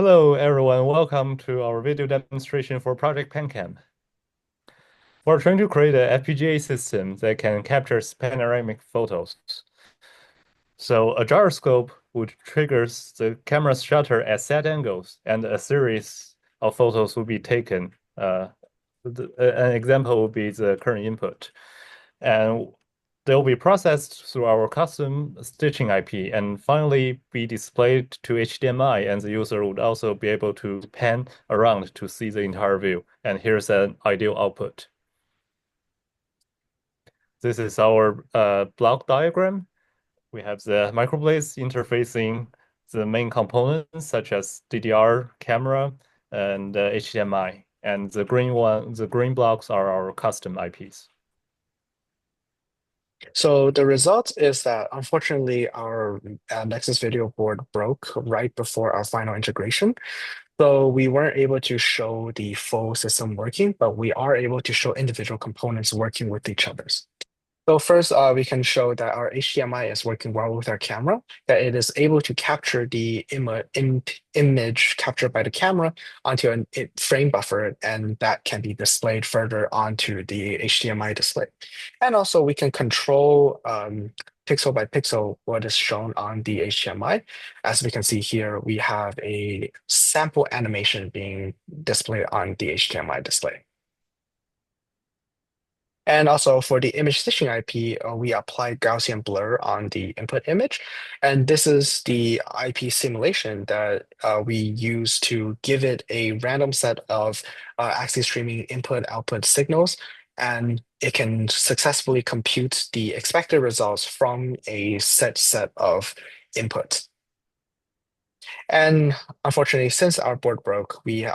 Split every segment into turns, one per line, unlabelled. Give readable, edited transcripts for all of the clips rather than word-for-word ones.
Hello, everyone. Welcome to our video demonstration for Project PanCam. We're trying to create a FPGA system that can capture panoramic photos. So a gyroscope would trigger the camera's shutter at set angles, and a series of photos will be taken. An example would be the current input. And they'll be processed through our custom stitching IP and finally be displayed to HDMI, and the user would also be able to pan around to see the entire view. And here's an ideal output. This is our block diagram. We have the microblades interfacing the main components such as DDR, camera, and HDMI. And the green blocks are our custom IPs.
So the result is that unfortunately our Nexus video board broke right before our final integration. So we weren't able to show the full system working, but we are able to show individual components working with each other. So first, we can show that our HDMI is working well with our camera, that it is able to capture the image captured by the camera onto a frame buffer, and that can be displayed further onto the HDMI display. And also we can control pixel by pixel what is shown on the HDMI. As we can see here, we have a sample animation being displayed on the HDMI display. And also for the image stitching IP, we applied Gaussian blur on the input image. And this is the IP simulation that we use to give it a random set of axis streaming input-output signals. And it can successfully compute the expected results from a set of inputs. And unfortunately, since our board broke, we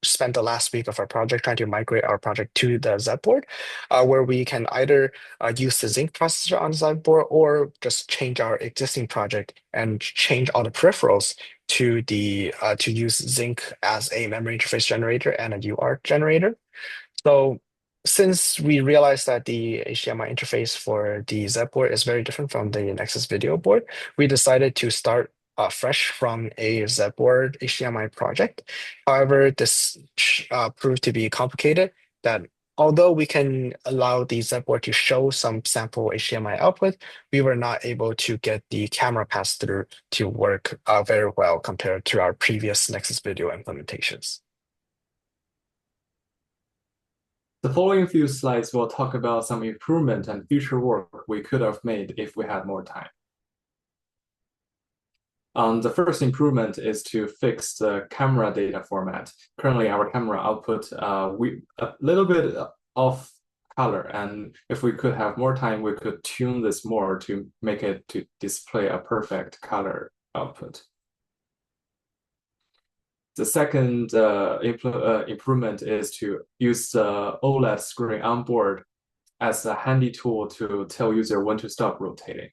spent the last week of our project trying to migrate our project to the Z board, where we can either use the Zinc processor on the Z board or just change our existing project and change all the peripherals to use Zinc as a memory interface generator and a UART generator. So since we realized that the HDMI interface for the Z board is very different from the Nexus video board, we decided to start fresh from a Z board HDMI project. However, this proved to be complicated, that although we can allow the Z board to show some sample HDMI output, we were not able to get the camera pass-through to work very well compared to our previous Nexus video implementations.
The following few slides will talk about some improvement and future work we could have made if we had more time. The first improvement is to fix the camera data format. Currently, our camera output a little bit off color, and if we could have more time, we could tune this more to make it to display a perfect color output. The second improvement is to use the OLED screen on board as a handy tool to tell user when to stop rotating.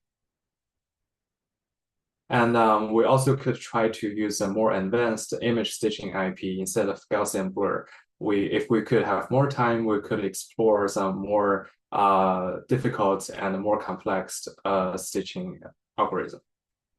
And we also could try to use a more advanced image stitching IP instead of Gaussian blur. If we could have more time, we could explore some more difficult and more complex stitching algorithm.